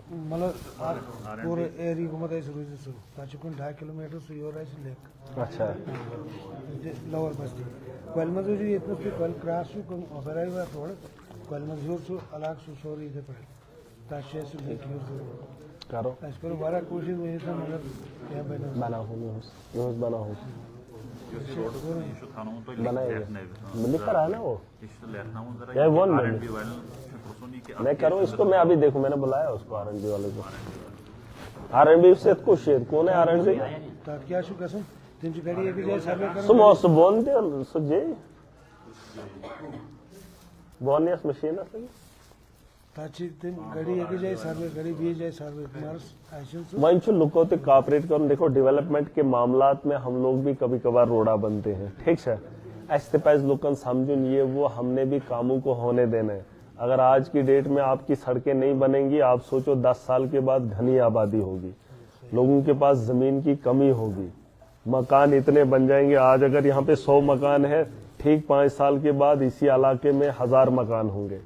मतलब पूरे एरिया को मतलब रोज सो ताचुकुन 2.5 किलोमीटर से योर ऐसे लेक अच्छा लोअर बस्ती कल में जो इतना से कल क्रॉस को ऑफराई हुआ थोड़ा कल में जो सो अलग सो सॉरी दे पर ताशे से लेक करो इस पर बड़ा कोशिश हुई था मगर क्या बना हूँ बना हूँ बनाएगा लिखा रहा है ना वो यार वन मैं करूँ इसको मैं अभी देखूँ मैंने बुलाया उसको R&B वाले को R&B से कुछ कौन है R&B क्या शु कसम तीन गाड़ी एक जाए सर्वे करो सुमो सुबोन दे सुजे बोनियस मशीन है ताची तीन गाड़ी एक जाए सर्वे गाड़ी भी जाए सर्वे मार्स आइशन वहीं चु लुको ते कॉपरेट करो देखो डेवलपमेंट के मामलात में हम लोग भी कभी कभार रोड़ा बनते हैं ठीक है ऐसे पैस लोगन समझो ये वो हमने भी कामों को होने देना है अगर आज की डेट में आपकी सड़कें नहीं बनेंगी आप सोचो 10 साल के बाद घनी आबादी होगी लोगों के पास जमीन की कमी होगी मकान इतने बन जाएंगे आज अगर यहाँ पे 100 मकान है ठीक 5 साल के बाद इसी इलाके में 1000 मकान होंगे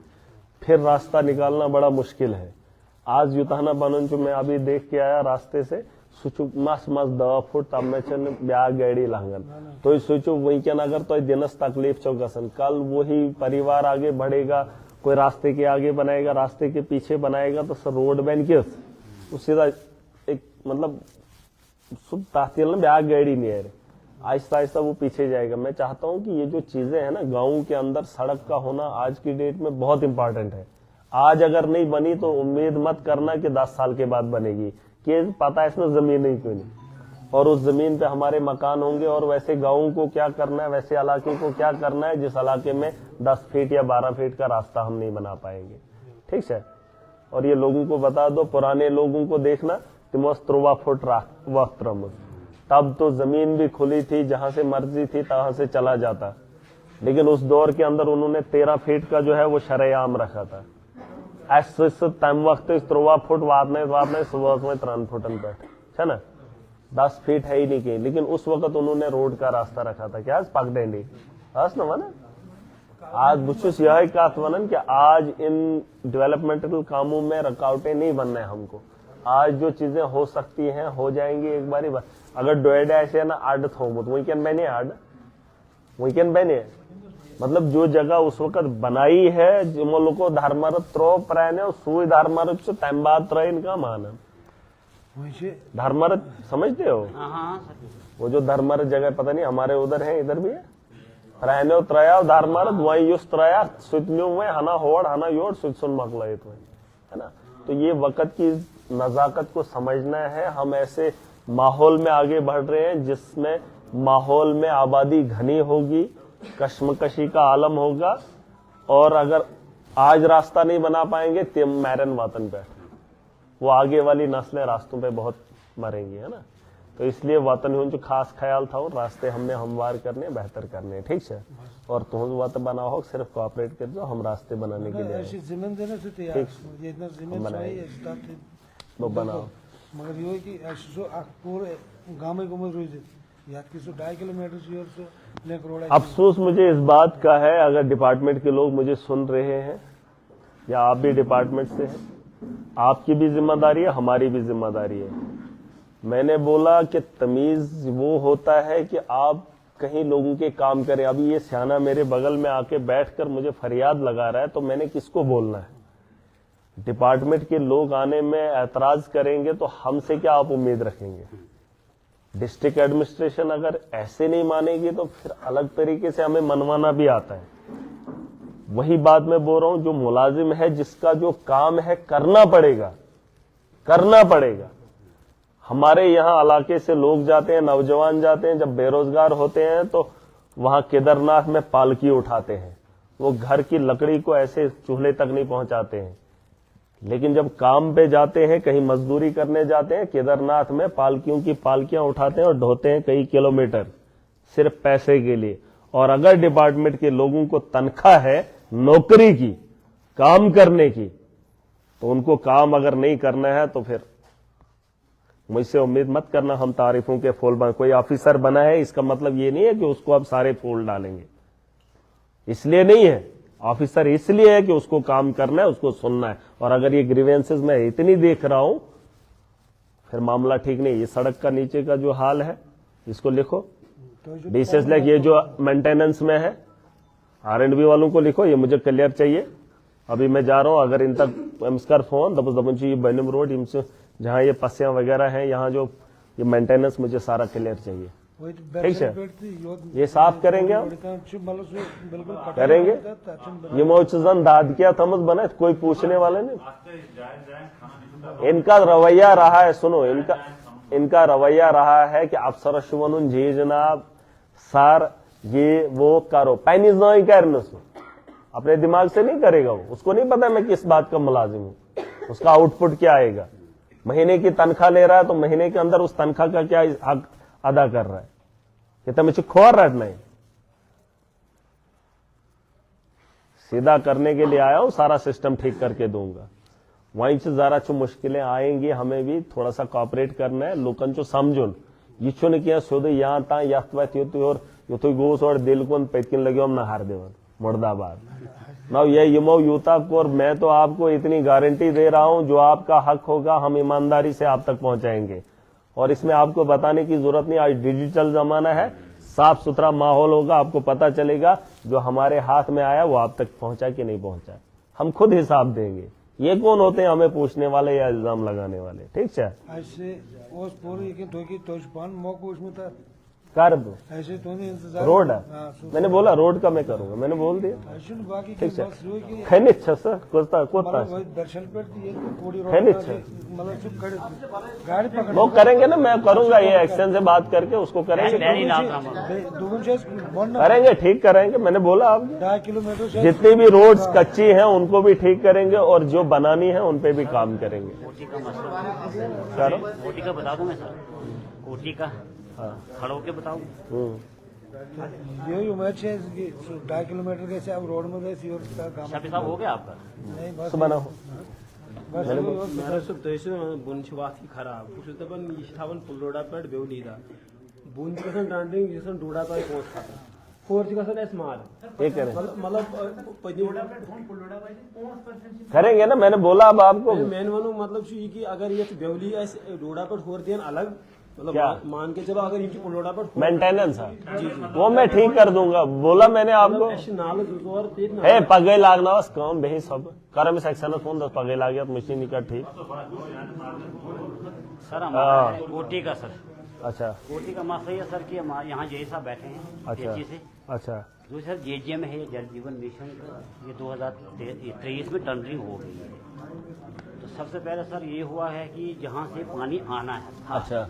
फिर रास्ता निकालना बड़ा मुश्किल है आज युताना बनन जो मैं अभी देख के आया रास्ते से सोचो मस 10 फुट तब में चल ब्याह गैडी लांगन तो सोचो वही क्या अगर तो दिनस तकलीफ चौकसन कल वही परिवार आगे बढ़ेगा कोई रास्ते के आगे बनाएगा रास्ते के पीछे बनाएगा तो सर रोड बन के सीधा एक मतलब सुब ताहतील ना ब्याह गैडी नहीं है आहिस्ता आहिस्ता वो पीछे जाएगा मैं चाहता हूं कि ये जो चीजें हैं ना गाँव के अंदर सड़क का होना आज की डेट में बहुत इंपॉर्टेंट है आज अगर नहीं बनी तो उम्मीद मत करना कि 10 साल के बाद बनेगी कि पता है इसमें जमीन ही क्यों नहीं और उस जमीन पे हमारे मकान होंगे और वैसे गाँव को क्या करना है वैसे इलाके को क्या करना है जिस इलाके में 10 फीट या 12 फीट का रास्ता हम नहीं बना पाएंगे ठीक है और ये लोगों को बता दो पुराने लोगों को देखना कि मस्त 3 फुट वक्त तब तो जमीन भी खुली थी जहां से मर्जी थी तहां से चला जाता लेकिन उस दौर के अंदर उन्होंने 13 फीट का जो है वो शरेआम रखा था ऐसे तम वक्त 3 फुट वाद नहीं सुबह में 3 फुटन बैठ है ना 10 फीट है ही नहीं कहीं लेकिन उस वक्त उन्होंने रोड का रास्ता रखा था क्या पगडेंडी हस न वन आज बुछुस यह कात वनन कि आज इन डेवलपमेंटल कामों में रुकावटें नहीं बनना है हमको आज जो चीजें हो सकती हैं हो जाएंगी एक बारी अगर डोएडा ऐसे ना आड थोमुत वीकेंड बने आड वीकेंड बने मतलब जो जगह उस वक्त बनाई है जो लोग धर्मरत त्रो प्रायने सुई धर्मरत से टाइम बाद त्र इनका मानन धर्मरत समझते हो वो जो धर्मरत जगह पता नहीं हमारे उधर है इधर भी है प्रायने त्रया धर्मरत वही युस त्रया सुतन्यु में हना होड़ हना योड़ सुन मकला है ना तो ये वक्त की नजाकत को समझना है हम ऐसे माहौल में आगे बढ़ रहे हैं जिसमें माहौल में आबादी घनी होगी कश्मकशी का आलम होगा और अगर आज रास्ता नहीं बना पाएंगे तिम मैरन वातन पे वो आगे वाली नस्लें रास्तों पे बहुत मरेंगी है ना तो इसलिए वतन जो खास ख्याल था और रास्ते हमने हमवार करने बेहतर करने ठीक है और तुम वतन बनाओ सिर्फ कोऑपरेट कर दो हम रास्ते बनाने के लिए जमीन देने से तैयार ये इतना जमीन चाहिए वो बनाओ मगर यो कि ऐसो पूरे गांव में घूम रोज याद की 2.5 किलोमीटर से लेक रोड अफसोस मुझे इस बात का है अगर डिपार्टमेंट के लोग मुझे सुन रहे हैं या आप भी डिपार्टमेंट से हैं आपकी भी जिम्मेदारी है हमारी भी जिम्मेदारी है मैंने बोला कि तमीज वो होता है कि आप कहीं लोगों के काम करें अभी ये सियाना मेरे बगल में आके बैठकर मुझे फरियाद लगा रहा है तो मैंने किसको बोलना है डिपार्टमेंट के लोग आने में ऐतराज करेंगे तो हमसे क्या आप उम्मीद रखेंगे डिस्ट्रिक्ट एडमिनिस्ट्रेशन अगर ऐसे नहीं मानेगी तो फिर अलग तरीके से हमें मनवाना भी आता है वही बात मैं बोल रहा हूं जो मुलाजिम है जिसका जो काम है करना पड़ेगा हमारे यहाँ इलाके से लोग जाते हैं नौजवान जाते हैं जब बेरोजगार होते हैं तो वहां केदारनाथ में पालकी उठाते हैं वो घर की लकड़ी को ऐसे चूल्हे तक नहीं पहुंचाते हैं लेकिन जब काम पे जाते हैं कहीं मजदूरी करने जाते हैं केदारनाथ में पालकियों की पालकियां उठाते हैं और ढोते हैं कई किलोमीटर सिर्फ पैसे के लिए और अगर डिपार्टमेंट के लोगों को तनख्वाह है नौकरी की काम करने की तो उनको काम अगर नहीं करना है तो फिर मुझसे उम्मीद मत करना हम तारीफों के फूल कोई ऑफिसर बना है इसका मतलब ये नहीं है कि उसको अब सारे फूल डालेंगे इसलिए नहीं है ऑफिसर इसलिए है कि उसको काम करना है, उसको सुनना है। और अगर ये ग्रीवेंसेस मैं इतनी देख रहा हूं फिर मामला ठीक नहीं। ये सड़क का नीचे का जो हाल है इसको लिखो, तो जो बीसेस लाख ये जो मेंटेनेंस में है R&B वालों को लिखो, ये मुझे क्लियर चाहिए। अभी मैं जा रहा हूं, अगर इन तक कर फोन दबन बनम रोड इनसे जहां ये पस्सियां वगैरह हैं, यहाँ जो ये मेंटेनेंस मुझे सारा क्लियर चाहिए। ठीक है, ये साफ करेंगे हम, करेंगे। ये मोचजन दाद किया थमस बना, कोई पूछने वाले नहीं। इनका रवैया रहा है, सुनो, इनका रवैया रहा है कि अफसर शुवन जी जनाब सर ये वो करो, पैनिज नहीं करने से अपने दिमाग से नहीं करेगा वो, उसको नहीं पता मैं किस बात का मुलाजिम हूं, उसका आउटपुट क्या आएगा। महीने की तनख्वाह ले रहा है तो महीने के अंदर उस तनख्वाह का क्या हक अदा कर रहा है, ये तो मुझे खोर रटना है। सीधा करने के लिए आया हूं, सारा सिस्टम ठीक करके दूंगा। वहीं से जरा चो मुश्किलें आएंगी, हमें भी थोड़ा सा कॉपरेट करना है। लोकन चो समझुन ये चो क्या सोद यहाँ ता यथ और युथु गोस और दिल को पेतकिन लगे हम नहार देवन मुर्दाबाद ना ये यमो यूता को। और मैं तो आपको इतनी गारंटी दे रहा हूं, जो आपका हक होगा हम ईमानदारी से आप तक पहुंचाएंगे। और इसमें आपको बताने की जरूरत नहीं, आज डिजिटल जमाना है, साफ सुथरा माहौल होगा, आपको पता चलेगा जो हमारे हाथ में आया वो आप तक पहुंचा कि नहीं पहुंचा। हम खुद हिसाब देंगे। ये कौन होते हैं हमें पूछने वाले या इल्जाम लगाने वाले। ठीक है, ऐसे उस पूरी के तो की तोजपान मौको उसमें था कर दो, ऐसे तो नहीं इंतजार रोड है। मैंने बोला रोड का मैं करूंगा, मैंने बोल दिया। ऐसे बाकी ठीक है, बस रोई की खैनी अच्छा सर कोता कोता वही दर्शन पे ये पूरी रोड खैनी अच्छा मतलब चुप खड़े गाड़ी पकड़ वो करेंगे ना, मैं करूंगा ये एक्शन से बात करके उसको करेंगे, करेंगे ठीक करेंगे। मैंने बोला आप 2.5 किलोमीटर से जितनी भी रोड्स कच्ची हैं उनको भी ठीक करेंगे और जो बनानी है उन पे भी काम करेंगे। कोटी का मसला करो, कोटी का बता दूं मैं सर, कोटी का खड़ो के बताऊं। यही उम्मीद है कि 2.5 किलोमीटर कैसे अब रोड में गए और काम शाफी साहब हो गया आपका? नहीं बस बनाओ मेरा सब तो बुन वाथ खराब बस दपान यह पुल रोडा पे बेव नीदा बुन डांडिंग डूडा पे पोत खाता खोर मार ये करें मतलब करेंगे ना, मैंने बोला अब आपको। मैं वन मतलब कि अगर ये बेवली डूडा पे खोर दिया अलग मतलब क्या? मान के चलो अगर इनकी पुलोड़ा पर मेंटेनेंस है वो मैं ठीक कर दूंगा, बोला मैंने आपको। ए पगे लागना बस कौन बही सब कर में सेक्शन फोन 10 पगे लाग गया तो मशीन निकल ठीक। सर हमारा है कोटी का सर। अच्छा, कोटी का मसला ये सर कि यहाँ जैसा बैठे हैं अच्छा से अच्छा, जो सर JGM है जल जीवन मिशन का, ये 2023 में टेंडरिंग हो गई है। तो सबसे पहले सर ये हुआ है कि जहाँ से पानी आना है अच्छा,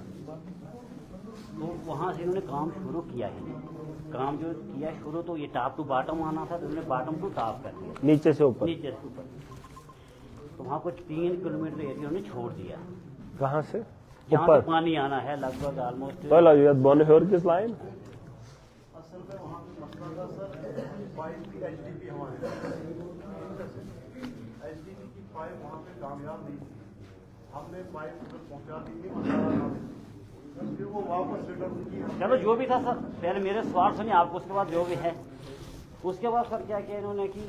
तो वहाँ से इन्होंने काम शुरू किया है। काम जो किया शुरू तो ये टॉप टू बॉटम आना था, तो उन्होंने बॉटम टू टॉप कर दिया, नीचे से ऊपर। नीचे से ऊपर। तो वहाँ कुछ 3 किलोमीटर एरिया उन्होंने छोड़ दिया, कहाँ से जहाँ ऊपर से पानी आना है लगभग ऑलमोस्ट। पहला ये बन है और किस लाइन असल में वहाँ पे मसला था सर, पाइप की HDP हमारे HDP की पाइप वहाँ पे कामयाब नहीं थी। हमने पाइप उधर पहुँचा दी थी, फिर वो वापस रिटर्न की। चलो जो भी था सर, पहले मेरे सवाल सुनिए आपको, उसके बाद जो भी है उसके बाद सर क्या किया इन्होंने कि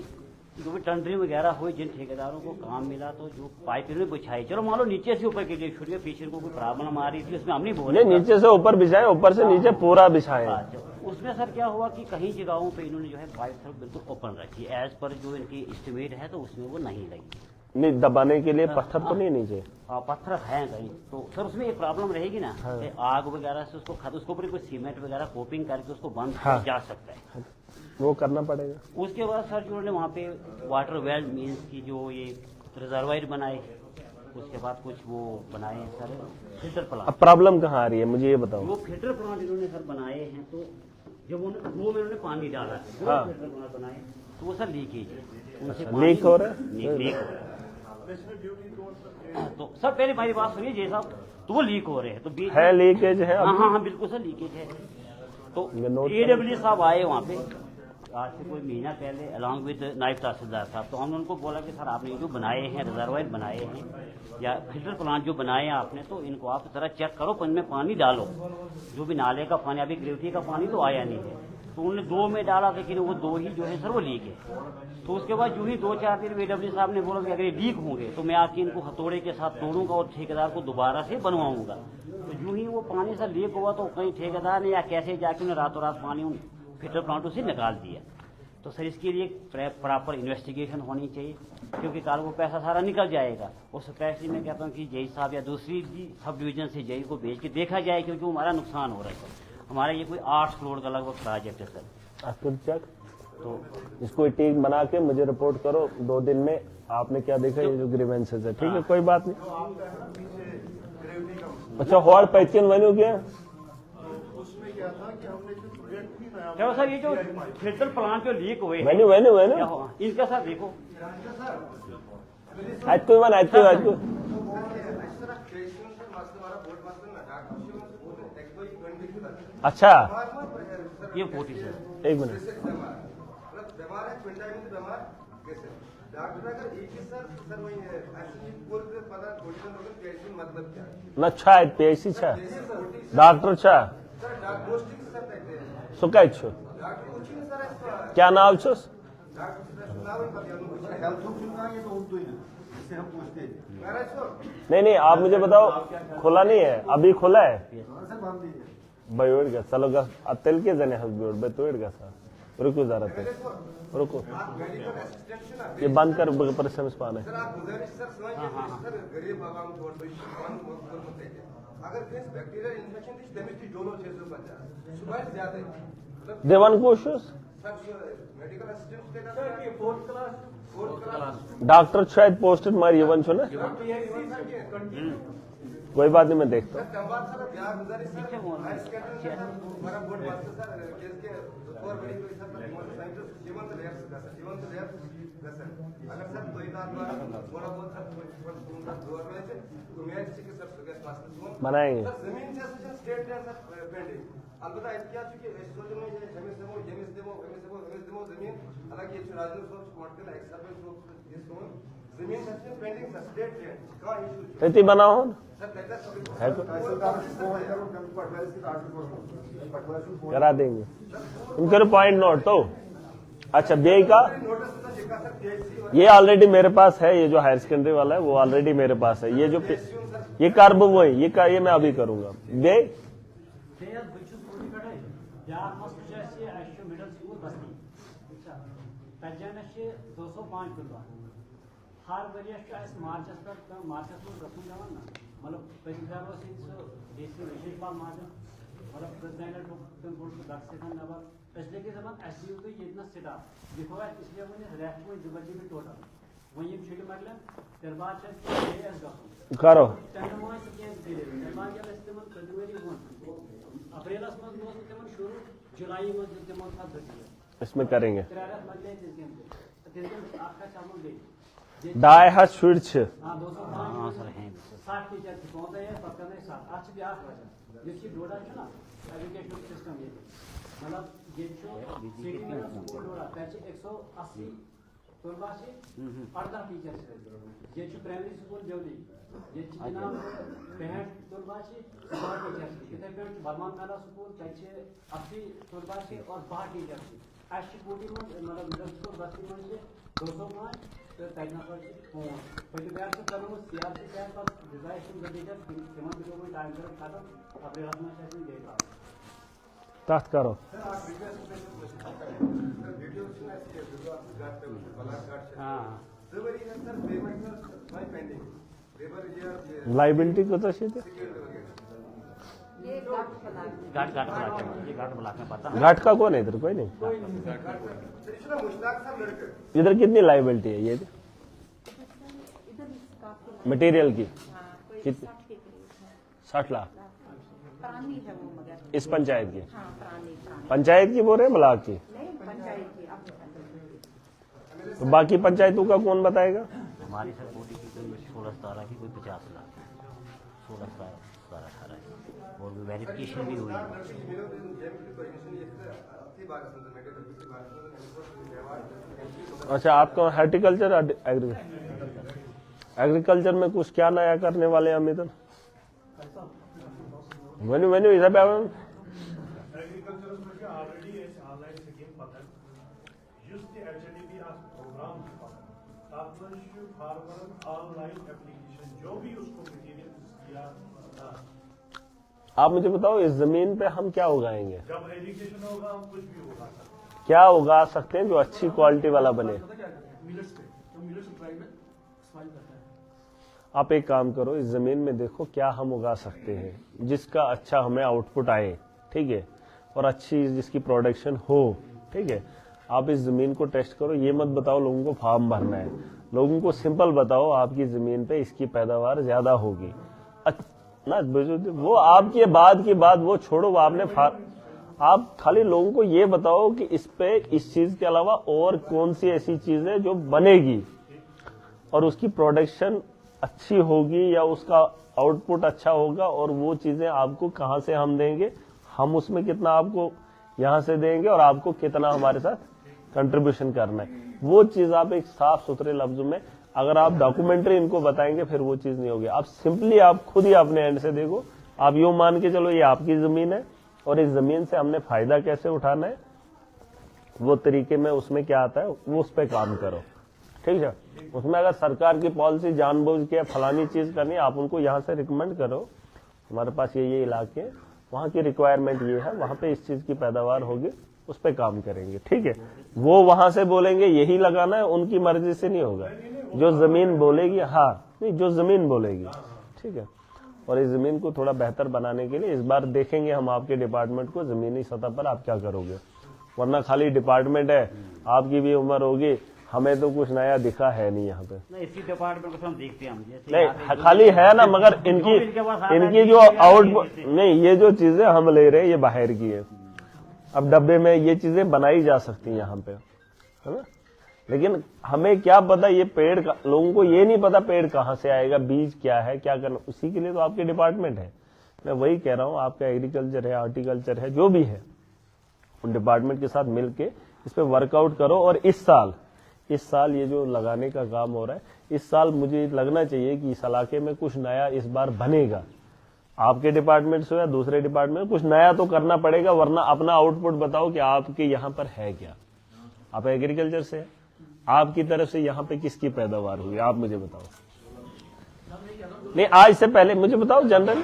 जो भी टेंडरिंग वगैरह हुई, जिन ठेकेदारों को काम मिला तो जो पाइप इन्होंने बिछाई, चलो मान लो नीचे से ऊपर के लिए छुट्टी पीछे को कोई प्रॉब्लम आ रही थी, उसमें हम नहीं बोले नीचे से ऊपर बिछाए, ऊपर से नीचे पूरा बिछाए। उसमें सर क्या हुआ कि कहीं जगहों पे इन्होंने जो है पाइप सर बिल्कुल ओपन रखी, एज पर जो इनकी एस्टिमेट है तो उसमें वो नहीं लगी। नहीं दबाने के लिए पत्थर तो नहीं नीचे, पत्थर है कहीं, तो सर उसमें एक प्रॉब्लम रहेगी ना, आग वगैरह से उसको ऊपर कोई सीमेंट वगैरह कोपिंग करके उसको बंद किया जा सकता है, वो करना पड़ेगा। उसके बाद सर जो उन्होंने वहाँ पे वाटर वेल मीन्स की जो ये रिजर्वायर बनाए, उसके बाद कुछ वो बनाए हैं सर फिल्टर प्लांट। अब प्रॉब्लम कहाँ आ रही है मुझे ये बताओ। वो फिल्टर प्लांट इन्होंने सर बनाए हैं, तो जब वो में उन्होंने पानी डाला है, हाँ। फिल्टर प्लांट बनाए तो वो सर लीकेज है, लीक हो रहा है, लीक हो रहा है। तो सर पहले मेरी बात सुनिए जी साहब, तो वो लीक हो रहे हैं, तो बीच है लीकेज है। हाँ हाँ हाँ बिल्कुल सर लीकेज है। तो AW साहब आए वहाँ पे आज से कोई महीना पहले अलॉन्ग विद नायब तहसीलदार साहब, तो हमने उनको बोला कि सर आपने जो बनाए हैं रिजर्वायर बनाए हैं या फिल्टर प्लांट जो बनाए हैं आपने, तो इनको आप जरा चेक करो, इनमें पानी डालो, जो भी नाले का पानी, अभी ग्रेविटी का पानी तो आया नहीं है, तो तो उन्होंने 2 में डाला, लेकिन वो 2 ही जो है सर वो लीक है। तो उसके बाद यूं ही 2-4 दिन AW साहब ने बोला कि अगर ये लीक होंगे तो मैं आके इनको हथौड़े के साथ तोड़ूंगा और ठेकेदार को दोबारा से बनवाऊंगा। तो यूं ही वो पानी से लीक हुआ तो कहीं ठेकेदार ने या कैसे जाके उन्हें रातों रात पानी उन फिल्टर प्लांटों से निकाल दिया। तो सर इसके लिए प्रॉपर इन्वेस्टिगेशन होनी चाहिए, क्योंकि कल वो पैसा सारा निकल जाएगा। और स्पेशली मैं कहता हूँ कि जय साहब या दूसरी सब डिवीजन से जय को भेज के देखा जाए, क्योंकि वो हमारा नुकसान हो रहा है सर। हमारा ये कोई 8 करोड़ का लगभग प्रोजेक्ट है सर। आपको चेक तो इसको टीम बना के मुझे रिपोर्ट करो 2 दिन में, आपने क्या देखा ये जो ग्रीवेंसेस है, ठीक है कोई बात नहीं। अच्छा हॉल पैचियन वेन्यू क्या है? उसमें क्या था कि हमने जो प्रोजेक्ट ही नया क्या सर ये जो फिल्टर प्लांट जो लीक हुए हैं, वेन्यू वेन्यू क्या वेन्यू हुआ इनका सर देखो। आज कोई वन आज कोई अच्छा ये 40 सर। 1 मिनट ना छा आहेत PIC छा डॉक्टर छा सो काय छो क्या नाम छोस? नहीं आप मुझे बताओ, खुला नहीं है अभी, खुला है बयोड का चलो गा तेल के जने हस्बोड बतोड का सा रुको जरा ते रुको ये बंद कर परिश्रम पाने देवन कोशिश डॉक्टर शायद पोस्टेड मार यवन छो ना, कोई बात नहीं मैं देखता हूँ। बनाएंगे इतनी बनाओ है तो करा देंगे, इनके पॉइंट नोट तो अच्छा बे का ये ऑलरेडी मेरे पास है, ये जो हायर सेकेंडरी वाला है वो ऑलरेडी मेरे पास है। ये जो ये कार्ब वो है ये मैं अभी करूंगा बे हर वरियस मार्चस पे मार्चस में गसन जावन ना मतलब पेरिफेरो से देसी विशेष बात मार्च मतलब प्रधान टोकन बोर्ड को 10 सेकंड नंबर पिछले के जमाने एसयू तो ये इतना सेटा देखो है, इसलिए मैंने रेस्ट में जुबजी भी टोटल वही एक छुट्टी मतलब फिर बाद से एएस गसन करो तनमो से के दे मान के इस्तेमाल फरवरी 1 अप्रैल में इस्तेमाल शुरू जुलाई में इस्तेमाल था इसमें करेंगे 13 मतलब दिन आपका चावल दे डाई हस शुड छ हाँ सर हैं 60 टीचर पहुंचते हैं पक्का नहीं 7 आज भी 8 बजे जिसकी डोडा है ना एजुकेशन सिस्टम ये मतलब ये जो सिटी में स्कूल डोडा त्याचे 180 तोरबाशी 18 टीचर्स ये जो प्राइमरी स्कूल जेवली ये जनाब 65 तोरबाशी 60 टीचर्स इथे पे बर्मान काला स्कूल त्याचे 80 तोरबाशी और 12 टीचर्स आशी बोडी में मतलब मिडिल स्कूल बस्ती में 205 तैना पर पहले बार से करो सियासी क्या पर रिजाइशन गडीजर केमन बिलो में टाइम कर खाता अपने हाथ में सेशन देगा तख्त करो लाइबिलिटी को तो सीधे घाट का कौन है इधर? कोई नहीं। इधर कितनी लाइबिलिटी है ये मटेरियल की? कितनी? 60 लाख इस पंचायत की? पंचायत की बोल रहे हैं ब्लॉक की? तो बाकी पंचायतों का कौन बताएगा? हमारी सर बोटी की कोई 16-17 की, कोई 50 लाख, 16-17-18 और वेरिफिकेशन भी हुई। अच्छा आपका हॉर्टिकल्चर एग्रीकल्चर में कुछ क्या नया करने वाले हैं अमित? वेन्यू इधर पे agriculture already online farmer online application जो भी उसको मटीरियल दिया था, आप मुझे बताओ इस जमीन पे हम क्या उगाएंगे, जब एजुकेशन होगा हम कुछ भी उगा सकते हैं। क्या उगा सकते हैं जो अच्छी क्वालिटी वाला बने। मिलट्स पे तो मिलट्स ड्राई में स्पाइल करता है। आप एक काम करो, इस जमीन में देखो क्या हम उगा सकते हैं जिसका अच्छा हमें आउटपुट आए, ठीक है, और अच्छी जिसकी प्रोडक्शन हो, ठीक है। आप इस जमीन को टेस्ट करो, ये मत बताओ लोगों को फार्म भरना है, लोगों को सिंपल बताओ आपकी जमीन पे इसकी पैदावार ज्यादा होगी ना। वो आपके बाद की बात वो छोड़ो, वो आपने आप खाली लोगों को ये बताओ कि इस पे इस चीज के अलावा और कौन सी ऐसी चीज है जो बनेगी और उसकी प्रोडक्शन अच्छी होगी या उसका आउटपुट अच्छा होगा, और वो चीजें आपको कहां से हम देंगे, हम उसमें कितना आपको यहां से देंगे और आपको कितना हमारे साथ कंट्रीब्यूशन करना है। वो चीज आप एक साफ सुथरे लफ्जों में अगर आप डॉक्यूमेंट्री इनको बताएंगे फिर वो चीज नहीं होगी। आप सिंपली आप खुद ही अपने एंड से देखो, आप यूं मान के चलो ये आपकी जमीन है और इस जमीन से हमने फायदा कैसे उठाना है, वो तरीके में उसमें क्या आता है वो उस पर काम करो, ठीक है। उसमें अगर सरकार की पॉलिसी जानबूझ के फलानी चीज करनी है, आप उनको यहाँ से रिकमेंड करो, हमारे पास ये इलाके हैं, वहां की रिक्वायरमेंट ये है, वहां पे इस चीज की पैदावार होगी, उस पर काम करेंगे, ठीक है। वो वहां से बोलेंगे यही लगाना है, उनकी मर्जी से नहीं होगा, जो जमीन बोलेगी, हाँ नहीं जो जमीन बोलेगी, ठीक है। और इस जमीन को थोड़ा बेहतर बनाने के लिए इस बार देखेंगे हम आपके डिपार्टमेंट को जमीनी सतह पर आप क्या करोगे, वरना खाली डिपार्टमेंट है, आपकी भी उम्र होगी, हमें तो कुछ नया दिखा है नहीं यहाँ पे। नहीं, इसी डिपार्टमेंट को हम देखते हैं, हम जैसे नहीं खाली है ना, मगर इनकी जो आउटपुट नहीं, ये जो चीजें हम ले रहे हैं ये बाहर की है। अब डब्बे में ये चीजें बनाई जा सकती हैं यहाँ पे, है ना, लेकिन हमें क्या पता ये पेड़ लोगों को ये नहीं पता पेड़ कहाँ से आएगा, बीज क्या है, क्या करना, उसी के लिए तो आपके डिपार्टमेंट है। मैं वही कह रहा हूँ, आपका एग्रीकल्चर है, हॉर्टिकल्चर है, जो भी है, उन डिपार्टमेंट के साथ मिलके इस पे वर्कआउट करो। और इस साल ये जो लगाने का काम हो रहा है, इस साल मुझे लगना चाहिए कि इस इलाके में कुछ नया इस बार बनेगा। आपके डिपार्टमेंट से या दूसरे डिपार्टमेंट कुछ नया तो करना पड़ेगा, वरना अपना आउटपुट बताओ कि आपके यहाँ पर है क्या। आप एग्रीकल्चर से, आपकी तरफ से यहाँ पे किसकी पैदावार हुई, आप मुझे बताओ। नहीं आज से पहले मुझे बताओ जनरल,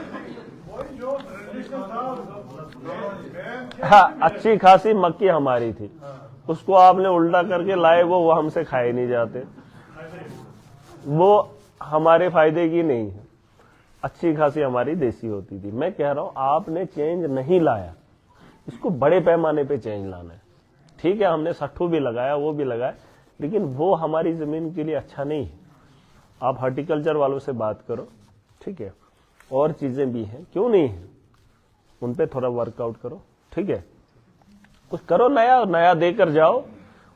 हाँ अच्छी खासी मक्की हमारी थी, उसको आपने उल्टा करके लाए, वो हमसे खाए नहीं जाते, वो हमारे फायदे की नहीं है, अच्छी खासी हमारी देसी होती थी। मैं कह रहा हूं आपने चेंज नहीं लाया, इसको बड़े पैमाने पे चेंज लाना है, ठीक है। हमने सट्ठू भी लगाया, वो भी लगाया, लेकिन वो हमारी जमीन के लिए अच्छा नहीं है। आप हॉर्टिकल्चर वालों से बात करो, ठीक है, और चीजें भी हैं, क्यों नहीं है, उन पे थोड़ा वर्कआउट करो, ठीक है, कुछ करो नया देकर जाओ,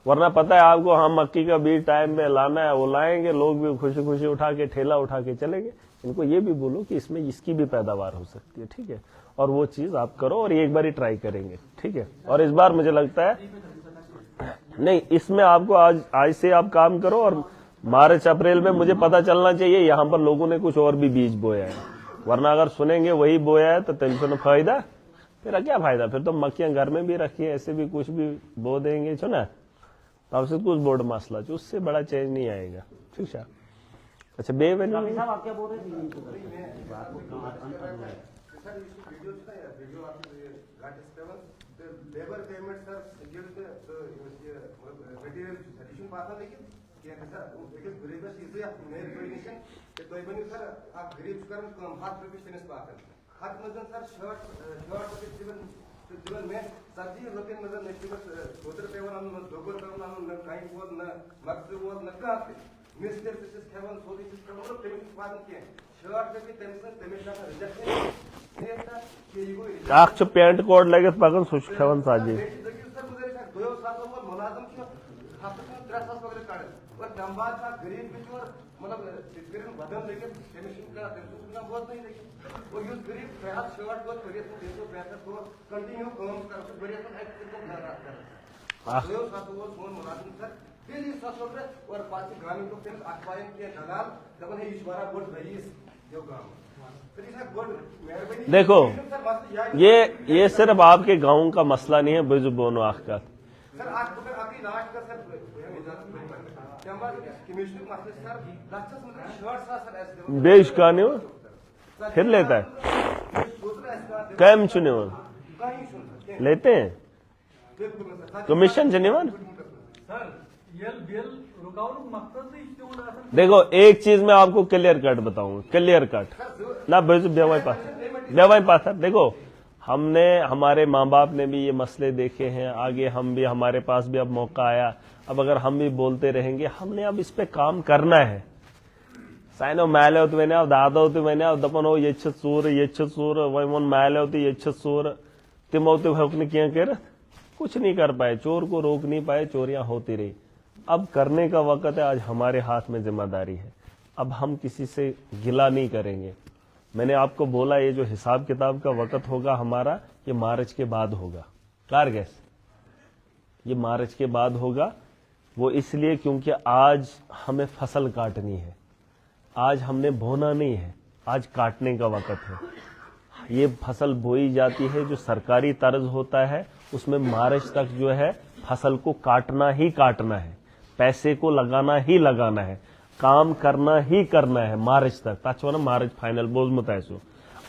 वरना पता है आपको हम मक्की का बीज टाइम में लाना है, वो लाएंगे, लोग भी खुशी खुशी उठा के ठेला उठा के चलेंगे। इनको ये भी बोलो कि इसमें इसकी भी पैदावार हो सकती है, ठीक है, और वो चीज आप करो और एक बार ही ट्राई करेंगे, ठीक है। और इस बार मुझे लगता है नहीं, इसमें आपको आज से आप काम करो, और मार्च अप्रैल में मुझे पता चलना चाहिए यहाँ पर लोगों ने कुछ और भी बीज बोया है, वरना अगर सुनेंगे वही बोया है तो टेंशन फायदा, फिर क्या फायदा, फिर तो मक्खियां घर में भी रखी है, ऐसे भी कुछ भी बो देंगे छो ना, तब से कुछ बोर्ड मसला जो उससे बड़ा चेंज नहीं आएगा, ठीक है। अच्छा बेवेन्यू साहब आप क्या बोल रहे थे? Labour payment sir material addition पाता लेकिन क्या सर बिकॉज़ गरीबस इज मेयर रिकॉग्निशन कि तो बनी सर आप गरीब कर कम हाथ रुपए तनिस पाता हाथ मजन सर शर्ट जीवन में सब्जी लोकन मजन नेक्स्ट दोतर पेवर अन दोगर पेवर अन न काई बोल न मक्स बोल न का मिस्टर सिस केवन सोदी सिस केवन पेमेंट पाता के शर्ट पे टेंशन पेमेंट का रिजेक्शन ये सर कि ये आख पैंट कोड लगे पकन सुच खेवन साजी मुलाजम हफ्ते में 3 साल वगैरह काटे और नंबर का गरीब बिचौर मतलब शेतकरी बदल लेके कमीशन का ना बहुत नहीं लेके वो यूज गरीब प्रयास शर्ट को करिए तो 265 को कंटिन्यू काम कर बढ़िया तो एक को घर रखता है दो साल वो फोन मुलाजम सर डेली 700 रुपए और पांच ग्रामीण को फिर अखबार के दलाल जब है ईश्वरा बोर्ड रईस जो काम देखो ये सिर्फ आपके गांव का मसला नहीं है, बुजुर्गों का सर आज तो फिर अभी लास्ट का सर कमीशन मसले सर लक्षस में 60,000 सर ऐसे बेच का नहीं फिर लेता है कैम चुने लेते हैं कमीशन चुने देखो एक चीज मैं आपको क्लियर कट बताऊंगा क्लियर कट ना बेवाई पाथर देखो हमने हमारे माँ बाप ने भी ये मसले देखे हैं आगे हम भी हमारे पास भी अब मौका आया अब अगर हम भी बोलते रहेंगे हमने अब इस पे काम करना है साइनो मैले होते मैंने अब दादा होते मैंने अब दपन हो ये चूर वही मन मैले होती ये चूर तिम होते क्या कर कुछ नहीं कर पाए चोर को रोक नहीं पाए चोरियां होती रही अब करने का वक्त है आज हमारे हाथ में जिम्मेदारी है अब हम किसी से गिला नहीं करेंगे मैंने आपको बोला ये जो हिसाब किताब का वक्त होगा हमारा ये मार्च के बाद होगा क्लियर गैस ये मार्च के बाद होगा वो इसलिए क्योंकि आज हमें फसल काटनी है आज हमने बोना नहीं है आज काटने का वक्त है ये फसल बोई जाती है जो सरकारी तर्ज होता है उसमें मार्च तक जो है फसल को काटना ही काटना है पैसे को लगाना ही लगाना है काम करना ही करना है मार्च तक ताछो ना मार्च फाइनल बोझ मुतायसो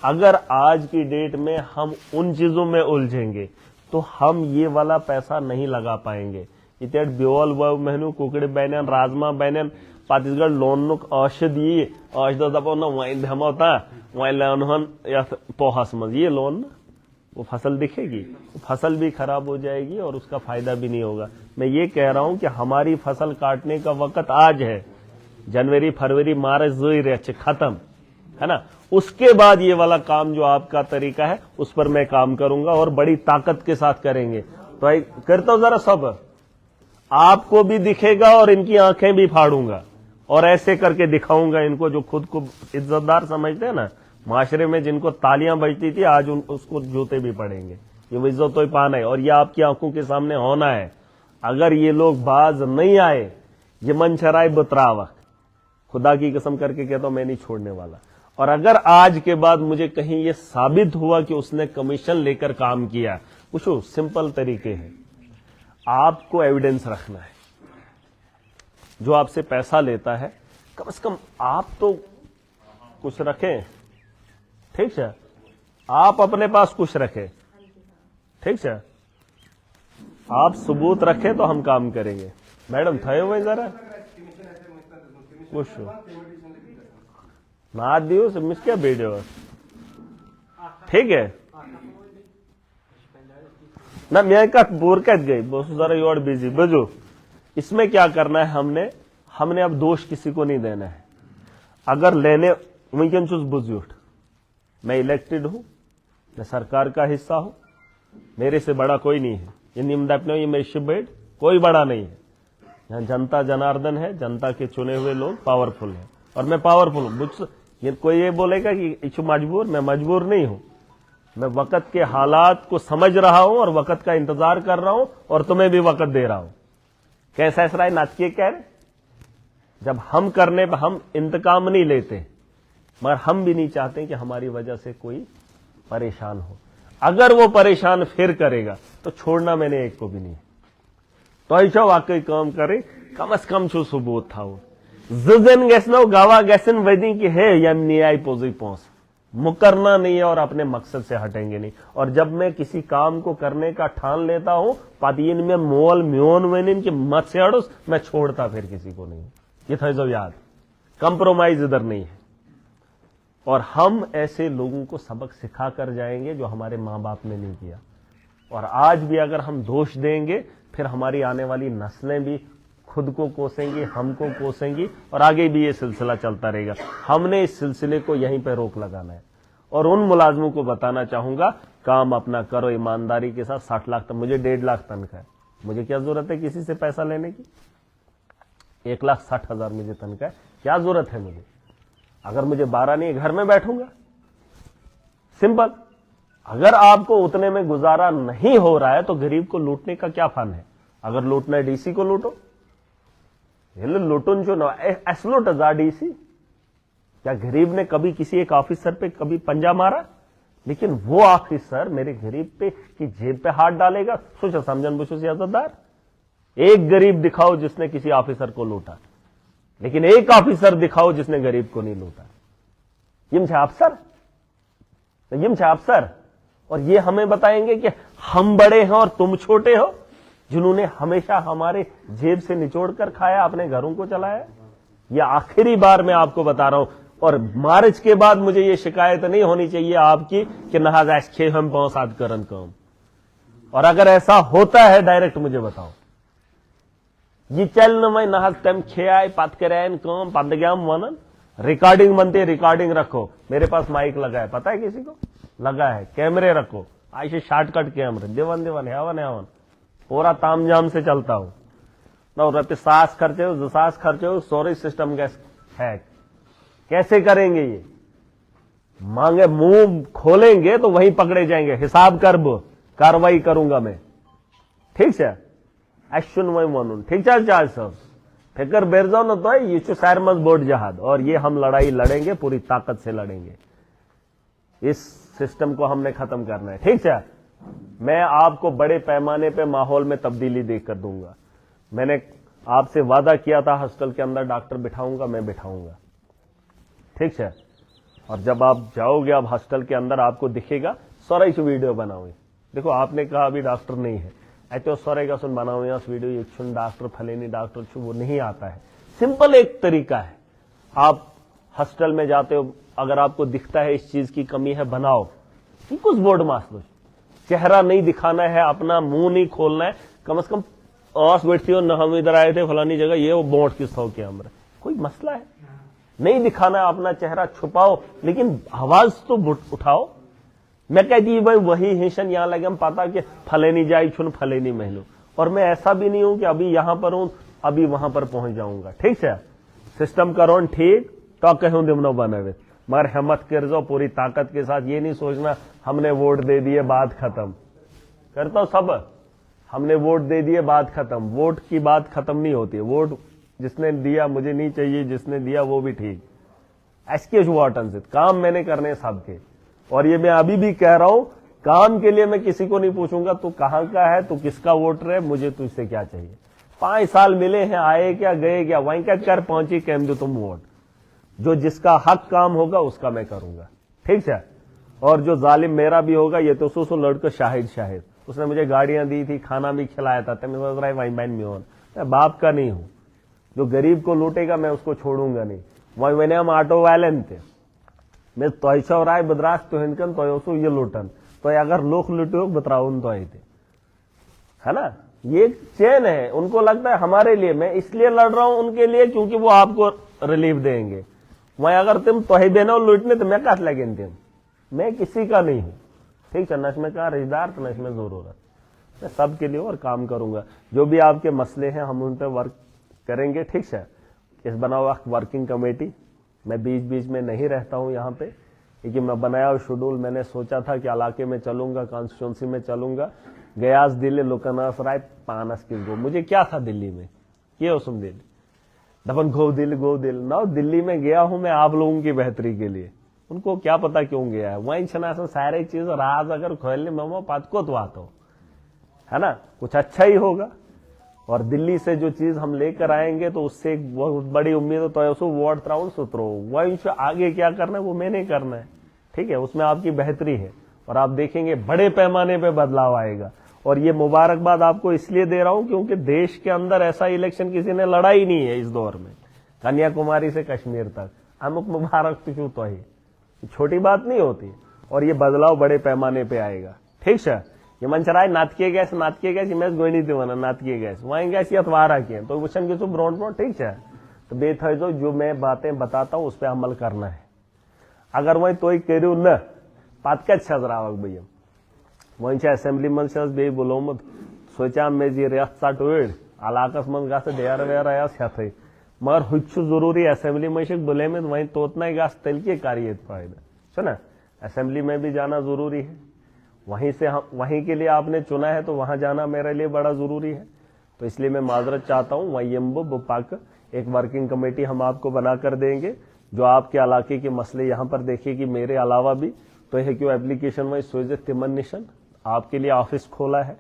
अगर आज की डेट में हम उन चीजों में उलझेंगे तो हम ये वाला पैसा नहीं लगा पाएंगे इतने बेवल महीनू कुकड़े बैनन राजमा बैनन छत्तीसगढ़ लोन औषधि औषध वहीं धमौता वहीं लोन या पोहस में ये लोन वो फसल दिखेगी वो फसल भी खराब हो जाएगी और उसका फायदा भी नहीं होगा मैं ये कह रहा हूं कि हमारी फसल काटने का वक्त आज है जनवरी फरवरी मार्च जो खत्म है ना उसके बाद ये वाला काम जो आपका तरीका है उस पर मैं काम करूंगा और बड़ी ताकत के साथ करेंगे तो करता हूं जरा सब आपको भी दिखेगा और इनकी आंखें भी फाड़ूंगा और ऐसे करके दिखाऊंगा इनको जो खुद को इज्जतदार समझते हैं ना माशरे में जिनको तालियां बजती थी आज उसको जूते भी पड़ेंगे ये इज्जत तो पाना है और ये आपकी आंखों के सामने होना है अगर ये लोग बाज नहीं आए ये मन चराए बुतरावक खुदा की कसम करके कहता हूं मैं नहीं छोड़ने वाला और अगर आज के बाद मुझे कहीं ये साबित हुआ कि उसने कमीशन लेकर काम किया कुछ सिंपल तरीके हैं आपको एविडेंस रखना है जो आपसे पैसा लेता है कम से कम आप तो कुछ रखें ठीक है आप अपने पास कुछ रखें ठीक है आप सबूत रखें तो हम काम करेंगे मैडम थे हुए जरा कुछ ना दियो मिस क्या वीडियो ठीक है ना मैं का बोर कट गई बहुत जरा योर बिजी बजो इसमें क्या करना है हमने अब दोष किसी को नहीं देना है अगर लेने वहीं चुस बुजुर्ग मैं इलेक्टेड हूं मैं सरकार का हिस्सा हूं मेरे से बड़ा कोई नहीं है ये निम्न ये मेरी शिबेड कोई बड़ा नहीं है यहाँ जनता जनार्दन है जनता के चुने हुए लोग पावरफुल है और मैं पावरफुल हूं ये कोई ये बोलेगा कि इच्छू मजबूर मैं मजबूर नहीं हूं मैं वक्त के हालात को समझ रहा हूं और वक्त का इंतजार कर रहा हूं और तुम्हें भी वक्त दे रहा हूं कैसा ऐसा नाचकिए कह रहे जब हम करने पर हम इंतकाम नहीं लेते मगर हम भी नहीं चाहते कि हमारी वजह से कोई परेशान हो अगर वो परेशान फिर करेगा तो छोड़ना मैंने एक को भी नहीं तो ऐसा वाकई काम करे कम से कम छो सबूत था वो जिन गैसनो गावा गैसन वैदी की है या न्याय पोजी पहुंच मुकरना नहीं है और अपने मकसद से हटेंगे नहीं और जब मैं किसी काम को करने का ठान लेता हूं पातियन में मोल म्योन वेनिन की मत से अड़ोस मैं छोड़ता फिर किसी को नहीं ये था जो याद कंप्रोमाइज इधर नहीं है और हम ऐसे लोगों को सबक सिखा कर जाएंगे जो हमारे मां बाप ने नहीं किया और आज भी अगर हम दोष देंगे फिर हमारी आने वाली नस्लें भी खुद को कोसेंगी हमको कोसेंगी और आगे भी ये सिलसिला चलता रहेगा हमने इस सिलसिले को यहीं पर रोक लगाना है और उन मुलाजमों को बताना चाहूंगा काम अपना करो ईमानदारी के साथ 60 लाख तक मुझे 1.5 लाख तनख्वाह है मुझे क्या जरूरत है किसी से पैसा लेने की 1,60,000 मुझे तनख्वाह है क्या जरूरत है मुझे अगर मुझे 12 नहीं घर में बैठूंगा सिंपल अगर आपको उतने में गुजारा नहीं हो रहा है तो गरीब को लूटने का क्या फन है अगर लूटना है डीसी को लूटो लुटुन जो एसलोट हजार डीसी क्या गरीब ने कभी किसी एक ऑफिसर पे कभी पंजा मारा लेकिन वो ऑफिसर मेरे गरीब पे की जेब पे हाथ डालेगा सोचो समझन बुझो इज्जतदार एक गरीब दिखाओ जिसने किसी ऑफिसर को लूटा, लेकिन एक ऑफिसर दिखाओ जिसने गरीब को नहीं लूटा। यम छे अफसर, यम छे अफसर। और ये हमें बताएंगे कि हम बड़े हैं और तुम छोटे हो, जिन्होंने हमेशा हमारे जेब से निचोड़ कर खाया, अपने घरों को चलाया। यह आखिरी बार मैं आपको बता रहा हूं, और मार्च के बाद मुझे ये शिकायत नहीं होनी चाहिए आपकी कि नहाज ऐसे हम पहुंचाद करन काम। और अगर ऐसा होता है डायरेक्ट मुझे बताओ। ये चल न मैं नहाज तम खेआय पत करायन काम पद गयाम वनन रिकॉर्डिंग मनते रिकॉर्डिंग रखो। मेरे पास माइक लगा है, पता है किसी को लगा है, कैमरे रखो, ऐसे शॉर्टकट कैमरे देवन देवन हेवन हेवन पूरा तामझाम से चलता हूं ना। रुपये सास खर्चे हो, सास खर्चे हो, स्टोरेज सिस्टम हैक कैसे करेंगे ये? मांगे मुंह खोलेंगे तो वहीं पकड़े जाएंगे। हिसाब करब कार्रवाई करूंगा मैं, ठीक है? एक्शन वही वन, ठीक है चार्ज साहब, फिक्र बेर जाओ ना। तो ये सैर मज बोर्ड जहाद, और ये हम लड़ाई लड़ेंगे, पूरी ताकत से लड़ेंगे। इस सिस्टम को हमने खत्म करना है, ठीक है? मैं आपको बड़े पैमाने पे माहौल में तब्दीली देकर दूंगा। मैंने आपसे वादा किया था हॉस्टल के अंदर डॉक्टर बिठाऊंगा, मैं बिठाऊंगा, ठीक है? और जब आप जाओगे अब हॉस्टल के अंदर आपको दिखेगा सारा से वीडियो बनाओगे। देखो आपने कहा अभी डॉक्टर नहीं है, ऐसे सारे का सुन बनाओ यहाँ वीडियो, एक सुन डॉक्टर फलेनी डॉक्टर छू, वो नहीं आता है। सिंपल एक तरीका है, आप हॉस्टल में जाते हो, अगर आपको दिखता है इस चीज की कमी है बनाओ, कुछ बोर्ड मास लो, चेहरा नहीं दिखाना है, अपना मुंह नहीं खोलना है, कम से कम आस बैठती हो न हम इधर आए थे फलानी जगह, ये वो बोर्ड किस हो के हमारे कोई मसला है नहीं दिखाना है, अपना चेहरा छुपाओ, लेकिन आवाज तो उठाओ। मैं कहती भाई वही हिंसन यहां लगे, हम पता कि फले नहीं जाए छुन फले नहीं महलो, और मैं ऐसा भी नहीं हूं कि अभी यहां पर हूं अभी वहां पर पहुंच जाऊंगा, ठीक है? सिस्टम करो ठीक तो कहूं दिमनो बने, मगर हिम्मत कर जाओ पूरी ताकत के साथ। ये नहीं सोचना हमने वोट दे दिए बात खत्म, करता हूं सब, हमने वोट दे दिए बात खत्म। वोट की बात खत्म नहीं होती है, वोट जिसने दिया मुझे नहीं चाहिए, जिसने दिया वो भी ठीक। ऐसे वाटन से काम मैंने करने सबके, और ये मैं अभी भी कह रहा हूं, काम के लिए मैं किसी को नहीं पूछूंगा तू कहां का है, तू किसका वोटर है, मुझे तुझसे क्या चाहिए। 5 साल मिले हैं, आए क्या गए क्या, वहीं क्या कर पहुंची कैम दो तुम वोट। जो जिसका हक काम होगा उसका मैं करूंगा, ठीक है? और जो जालिम मेरा भी होगा, ये तो सो लड़का शाहिद शाहिद, उसने मुझे गाड़ियां दी थी, खाना भी खिलाया था, वहीं बैन में मैं बाप का नहीं हूं। जो गरीब को लूटेगा मैं उसको छोड़ूंगा नहीं। वही मैंने हम ऑटो वाले थे, मैं तो राय बदराश तो हिंदकन तो ये लूटन, तो अगर लोग लूटे बतराउन तो आए थे, है ना? ये चैन है, उनको लगता है हमारे लिए, मैं इसलिए लड़ रहा हूं उनके लिए क्योंकि वो आपको रिलीफ देंगे। वहीं अगर तुम तो ही देना लूटने तो मैं कहा लगे तुम, मैं किसी का नहीं हूं, ठीक है? न इसमें कहा रिश्तेदार तो न इसमें जरूरत, मैं सबके लिए और काम करूंगा। जो भी आपके मसले हैं हम उन पर वर्क करेंगे, ठीक है? इस बनाओ वर्किंग कमेटी, मैं बीच बीच में नहीं रहता हूं यहाँ पे, क्योंकि मैं बनाया शेड्यूल, मैंने सोचा था कि इलाके में चलूंगा, कॉन्स्टिट्यूंसी में चलूंगा, गयास दिल्ली लोकनास राय पानस किस गो, मुझे क्या था दिल्ली में, ये सुन दिल्ली दफन गो दिल ना, दिल्ली में गया हूं मैं आप लोगों की बेहतरी के लिए। उनको क्या पता क्यों गया है, वहीं छना सारे चीज राज अगर खोलने ममो पात को तो आता है ना, कुछ अच्छा ही होगा। और दिल्ली से जो चीज हम लेकर आएंगे तो उससे एक बहुत बड़ी उम्मीद तो है, वोट त्राउन सुतरो वही आगे क्या करना है वो मैंने करना है, ठीक है? उसमें आपकी बेहतरी है और आप देखेंगे बड़े पैमाने पे बदलाव आएगा। और ये मुबारकबाद आपको इसलिए दे रहा हूं क्योंकि देश के अंदर ऐसा इलेक्शन किसी ने लड़ा ही नहीं है इस दौर में, कन्याकुमारी से कश्मीर तक। अमुक मुबारक तो ही छोटी बात नहीं होती, और ये बदलाव बड़े पैमाने पे आएगा, ठीक है? ये मंचराय नाटकीय गैस इमेज गोइनी थी वना नाटकीय गैस वहीं गैस अथवारा किए तो वचन की ब्रॉन्ड ब्रॉन्ड, ठीक है? तो बेथ जो मैं बातें बताता हूं उस पर अमल करना है। अगर वही तो करू न पात क्या छजरावक भैया वहीं असेंबली मंच बे बुलोमुत सोचा मे जी रियात साट ओड इलाकस मन गा डेयर वेयर आया मगर हुई जरूरी असेंबली में बुलेमित वहीं तोतना गास तल के कार्य फायदा है ना। असेंबली में भी जाना जरूरी है, वहीं से हम वहीं के लिए आपने चुना है तो वहां जाना मेरे लिए बड़ा जरूरी है। तो इसलिए मैं माजरत चाहता हूं, वही बुपाक एक वर्किंग कमेटी हम आपको बनाकर देंगे जो आपके इलाके के मसले यहाँ पर देखेगी। मेरे अलावा भी तो यह क्यों एप्लीकेशन में सोचे तिमन निशन आपके लिए ऑफिस खोला है,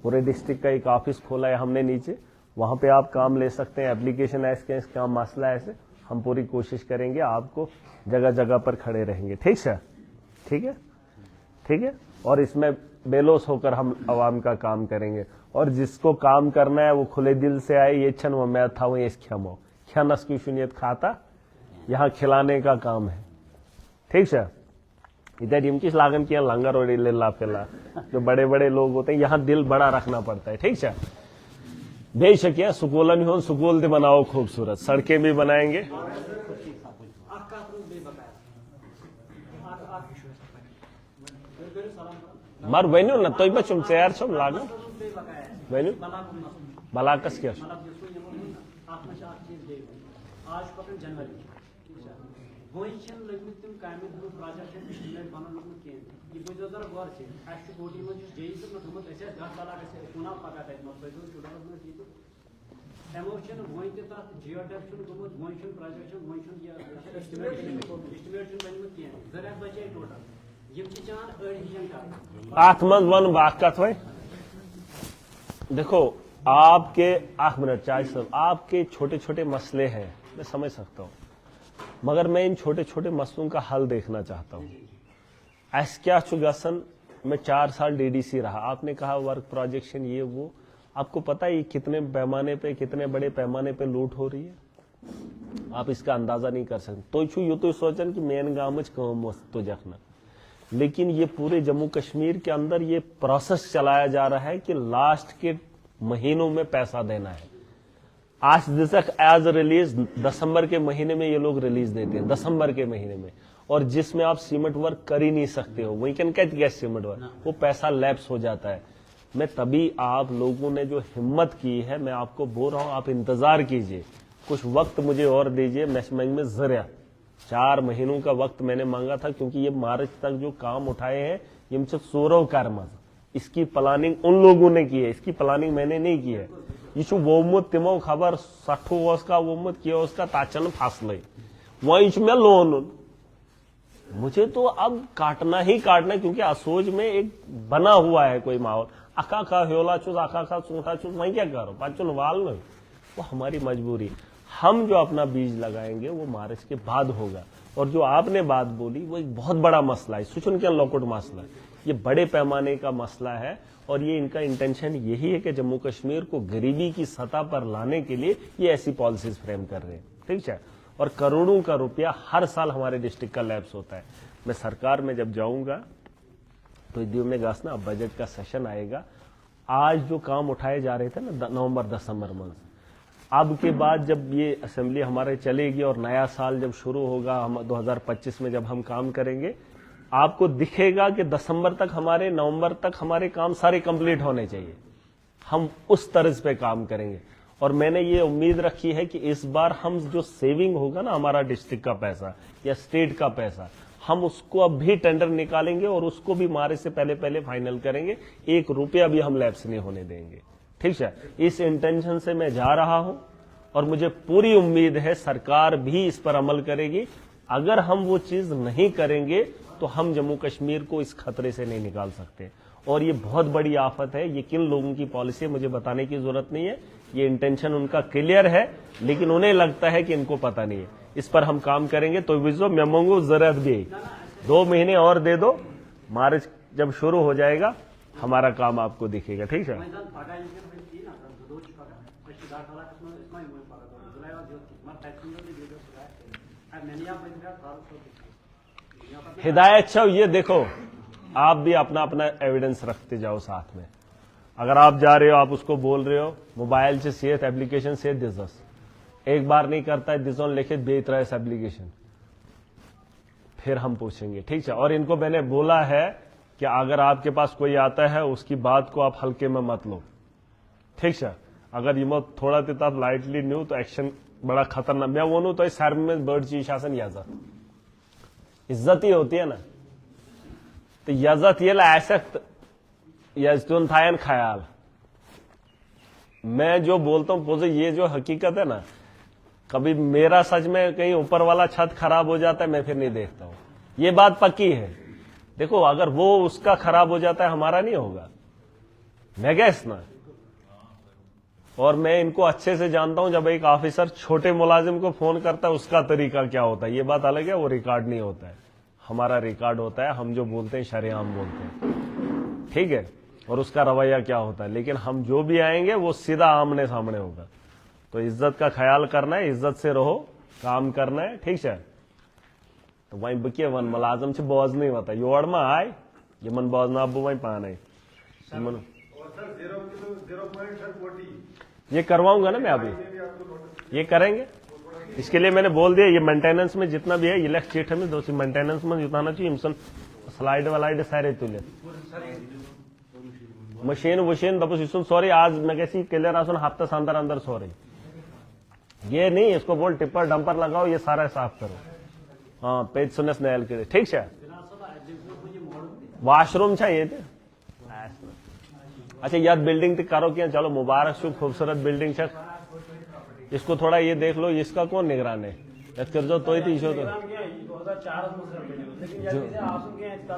पूरे डिस्ट्रिक्ट का एक ऑफिस खोला है हमने नीचे, वहां पे आप काम ले सकते हैं। एप्लीकेशन ऐसे क्या मसला है, ऐसे हम पूरी कोशिश करेंगे, आपको जगह जगह पर खड़े रहेंगे। ठीक है, ठीक है, ठीक है। और इसमें बेलोस होकर हम आवाम का काम करेंगे, और जिसको काम करना है वो खुले दिल से आए। ये छन वो मैं था वो ये खेमो ख्यानस की शुनियत खाता, यहाँ खिलाने का काम है। ठीक है, इधर इनकी लागन किया लंगर और ला पेला, जो बड़े बड़े लोग होते हैं यहाँ दिल बड़ा रखना पड़ता है। ठीक है, बेशक यह सुकूलन हो, सुकूल दे बनाओ खूबसूरत, सड़कें भी बनाएंगे। मर वनु ना तो बचुम तैयार छम लागन वनु बलाकस क्या आज पकड़ जनवरी वही लगे तम काम प्रोजेक्ट एस्टिमेट बन लोग ये बुझो जरा गौर से अस कोटी में जेई सब थमत ऐसे 10 लाख से पुना पका तक मत तो स्टूडेंट में ये एमोशन वही के साथ जियोडेक छु गमत वही छु प्रोजेक्ट वही छु ये एस्टिमेट छु बन के जरा बचे टोटल ये चान एडिशन का आत्मन वन वाकत भाई देखो, आपके 8 मिनट चाय सब आपके छोटे छोटे मसले हैं, मैं समझ सकता हूं, मगर मैं इन छोटे छोटे मसलों का हल देखना चाहता हूं। ऐस क्या चुगसन मैं 4 साल डीडीसी रहा, आपने कहा वर्क प्रोजेक्शन ये वो, आपको पता है ये कितने पैमाने पे, कितने बड़े पैमाने पे लूट हो रही है, आप इसका अंदाजा नहीं कर सकते। तो छू यू तो सोचन कि मेन गांव कम तो जखना, लेकिन ये पूरे जम्मू कश्मीर के अंदर ये प्रोसेस चलाया जा रहा है कि लास्ट के महीनों में पैसा देना है। आज तक एज रिलीज दिसंबर के महीने में ये लोग रिलीज देते हैं, दिसंबर के महीने में, और जिसमें आप सीमेंट वर्क कर ही नहीं सकते हो, वही can cat gas cement work, वो पैसा लैप्स हो जाता है। मैं तभी आप लोगों ने जो हिम्मत की है, मैं आपको बोल रहा हूं आप इंतजार कीजिए, कुछ वक्त मुझे और दीजिए। मैं में जरिया 4 महीनों का वक्त मैंने मांगा था, क्योंकि ये मार्च तक जो काम उठाए हैं ये मुझसे सोरव कर्म, इसकी प्लानिंग उन लोगों ने की है, इसकी प्लानिंग मैंने नहीं की है। ये वोमुत तिमो खबर 60 वर्ष का वोमुत किया उसका ताचन फासले वही मैं लोन, मुझे तो अब काटना ही काटना, क्योंकि असोज में एक बना हुआ है कोई माहौल, अखा खा होला चूस अखा खा चूठा चूस, मैं क्या करो पाचन वाल नहीं, वो हमारी मजबूरी। हम जो अपना बीज लगाएंगे वो मार्च के बाद होगा। और जो आपने बात बोली वो एक बहुत बड़ा मसला है, सुचन के लॉकआउट मसला है, ये बड़े पैमाने का मसला है, और ये इनका इंटेंशन यही है कि जम्मू कश्मीर को गरीबी की सतह पर लाने के लिए ये ऐसी पॉलिसीज फ्रेम कर रहे हैं। ठीक है, और करोड़ों का रुपया हर साल हमारे डिस्ट्रिक्ट का लैप्स होता है। मैं सरकार में जब जाऊंगा तो में गासना अब बजट का सेशन आएगा, आज जो काम उठाए जा रहे थे ना नवंबर दिसंबर में, अब के बाद जब ये असेंबली हमारे चलेगी और नया साल जब शुरू होगा, हम 2025 में जब हम काम करेंगे, आपको दिखेगा कि दिसंबर तक हमारे, नवंबर तक हमारे काम सारे कंप्लीट होने चाहिए। हम उस तर्ज पे काम करेंगे, और मैंने ये उम्मीद रखी है कि इस बार हम जो सेविंग होगा ना हमारा डिस्ट्रिक्ट का पैसा या स्टेट का पैसा, हम उसको अब भी टेंडर निकालेंगे और उसको भी मार्च से पहले फाइनल करेंगे, 1 रुपया भी हम लैप्स नहीं होने देंगे। ठीक है, इस इंटेंशन से मैं जा रहा हूं, और मुझे पूरी उम्मीद है सरकार भी इस पर अमल करेगी। अगर हम वो चीज नहीं करेंगे तो हम जम्मू कश्मीर को इस खतरे से नहीं निकाल सकते, और ये बहुत बड़ी आफत है। ये किन लोगों की पॉलिसी है मुझे बताने की जरूरत नहीं है, ये इंटेंशन उनका क्लियर है, लेकिन उन्हें लगता है कि इनको पता नहीं है। इस पर हम काम करेंगे। तो विजो मैं मांगू जरूरत भी 2 महीने और दे दो, मार्च जब शुरू हो जाएगा हमारा काम आपको दिखेगा। ठीक है, हिदायत छव ये देखो, आप भी अपना अपना एविडेंस रखते जाओ साथ में। अगर आप जा रहे हो, आप उसको बोल रहे हो मोबाइल से सेहत एप्लीकेशन से दिस, एक बार नहीं करता है दिस लिखित बेच रहा है एप्लीकेशन, फिर हम पूछेंगे। ठीक है, और इनको मैंने बोला है कि अगर आपके पास कोई आता है उसकी बात को आप हल्के में मत लो। ठीक है, अगर ये थोड़ा देता आप लाइटली न्यू तो एक्शन बड़ा खतरनाक। मैं वो तो सर में बर्ड चीज शासन इज्जत ही होती है ना, तो इज्जत ये ऐसा यजतुन थायन ख्याल। मैं जो बोलता हूं ये जो हकीकत है ना, कभी मेरा सच में कहीं ऊपर वाला छत खराब हो जाता है मैं फिर नहीं देखता हूं, ये बात पक्की है। देखो अगर वो उसका खराब हो जाता है हमारा नहीं होगा, मैं क्या इसना, और मैं इनको अच्छे से जानता हूं। जब एक ऑफिसर छोटे मुलाजिम को फोन करता है उसका तरीका क्या होता है, ये बात अलग है, वो रिकॉर्ड नहीं होता है। हमारा रिकॉर्ड होता है, हम जो बोलते हैं शरेआम बोलते हैं, ठीक है, और उसका रवैया क्या होता है। लेकिन हम जो भी आएंगे वो सीधा आमने सामने होगा। तो इज्जत का ख्याल करना है, इज्जत से रहो, काम करना है, ठीक है। तो वहीं बकिए वन मुलाजम से बोझ नहीं होता, योड़ में आए ये मन बोझ ना अब वहीं पान है। ये करवाऊंगा ना मैं अभी, ये करेंगे। इसके लिए मैंने बोल दिया, ये मेंटेनेंस में जितना भी है ये लेख चीट में दोषी मेंटेनेंस में जितना चाहिए इंसान स्लाइड वालाइड सारे तुले मशीन वशीन दबस इसुन सॉरी आज मैं कैसी क्लियर आसन हफ्ता अंदर अंदर सॉरी ये नहीं, इसको बोल टिप्पर डंपर लगाओ, ये सारा साफ करो। हाँ पेज सुनस नयल के ठीक है। वॉशरूम चाहिए थे। अच्छा याद बिल्डिंग तक करो क्या, चलो मुबारक शु खूबसूरत बिल्डिंग है। इसको थोड़ा ये देख लो, इसका कौन निगरान है, कर जो तो ही तो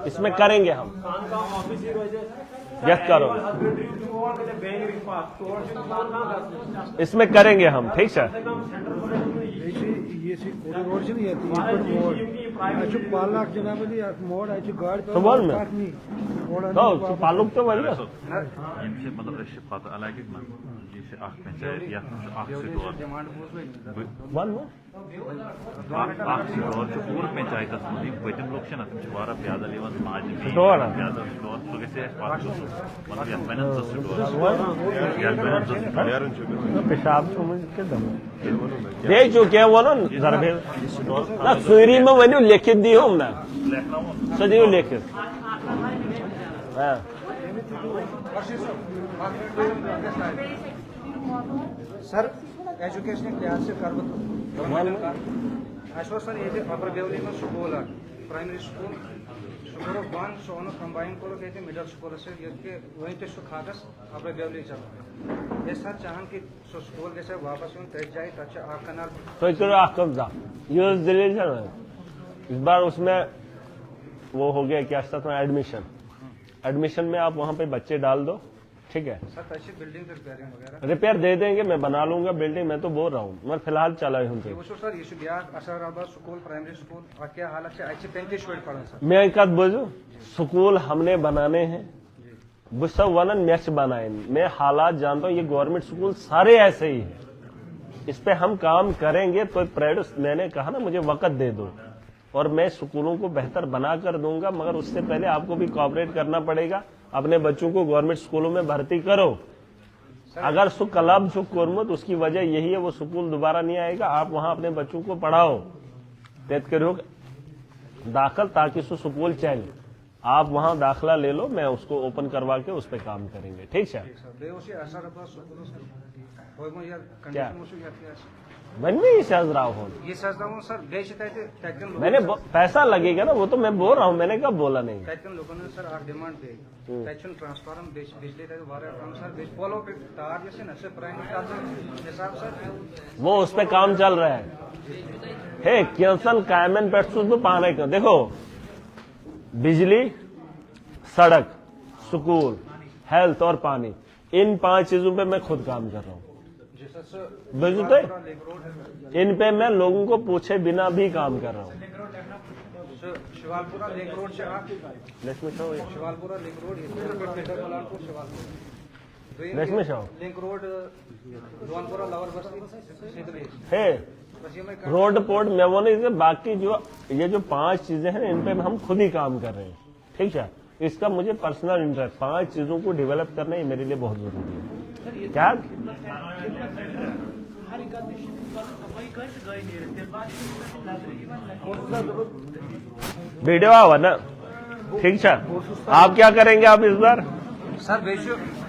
इसमें करेंगे हम, यस करो, इसमें करेंगे हम, ठीक है। ये रोड से नहीं आती, मोड़ पालना जनाब मोड़ गाड़ी तो बोल में तो पालुक तो बोल इनसे मतलब पता अलग जैसे पंचायत या पूर पंचायत पतिम लोग वारा प्यादल माजमी प्यादल स्टोर सो मतलब पेशाब दे चुके वो ना सुरी में वनु लिखित दी हम ना सदी लिखित सर एजुकेशन लिहाज से कर सर ये अपर बेवली में स्कूल प्राइमरी स्कूल शुक्र वन सोन कंबाइन को मिडल स्कूल से वहीं पे खागस अपर बेवली चल ये सर चाहन कि स्कूल जैसे वापस जाए तो इस बार उसमें वो हो गया क्या था एडमिशन में आप वहां पे बच्चे डाल दो, ठीक है। सर बिल्डिंग वगैरह रिपेयर दे देंगे, मैं बना लूंगा बिल्डिंग, मैं तो बोल रहा हूँ मैं फिलहाल चला हूँ। सर ये स्कूल प्राइमरी स्कूल और क्या हालत है पढ़ा सर मैं एक बोझू स्कूल हमने बनाने हैं बुस्सा वनन मैच बनाए, मैं हालात जानता हूँ, ये गवर्नमेंट स्कूल सारे ऐसे ही है, इस पे हम काम करेंगे। तो प्राइवेट मैंने कहा ना मुझे वक्त दे दो और मैं स्कूलों को बेहतर बना कर दूंगा, मगर उससे पहले आपको भी कोऑपरेट करना पड़ेगा। अपने बच्चों को गवर्नमेंट स्कूलों में भर्ती करो। अगर सुख कलाब सुख कोरमत उसकी वजह यही है, वो स्कूल दोबारा नहीं आएगा। आप वहां अपने बच्चों को पढ़ाओ, तेज करो दाखिल ताकि स्कूल चले। आप वहां दाखिला ले लो, मैं उसको ओपन करवा के उस पर काम करेंगे, ठीक है। क्या मैं नहीं सज रहा हूँ, ये सजदा हूँ सर मैंने पैसा लगेगा ना, वो तो मैं बोल रहा हूँ, मैंने कब बोला नहीं। लोगों ने सर आप डिमांड दे ट्रांसफार्म बिजली सर पोलो पे तार जैसे न से हिसाब सर वो उस पे काम चल रहा है। हे कैंसन कायमन पेट्स पाने का देखो, बिजली, सड़क, स्कूल, हेल्थ और पानी, इन 5 चीजों पे मैं खुद काम कर रहा हूँ। बुझते इन पे मैं लोगों को पूछे बिना भी काम कर रहा हूँ। शिवालपुरा लिंक रोड से आप Shivalpura link road Lakshmi Shah link road Jaunpura Lahore बस्ती है रोड पोर्ट में वो नहीं, बाकी जो ये जो 5 चीजें हैं इन पे हम खुद ही काम कर रहे हैं, ठीक है। इसका मुझे पर्सनल इंटरेस्ट, 5 चीजों को डेवलप करना ये मेरे लिए बहुत जरूरी है। क्या वीडियो आवा ना, ठीक है। आप क्या करेंगे आप इस बार? सर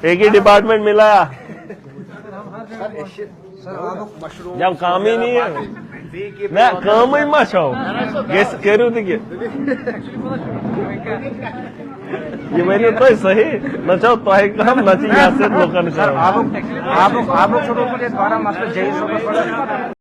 एक ही डिपार्टमेंट मिला, जब काम ही नहीं है मैं काम ही मचाओ गेस करूँ थी ये मैंने तो सही नचाओ तो है काम नची यहाँ से लोगों ने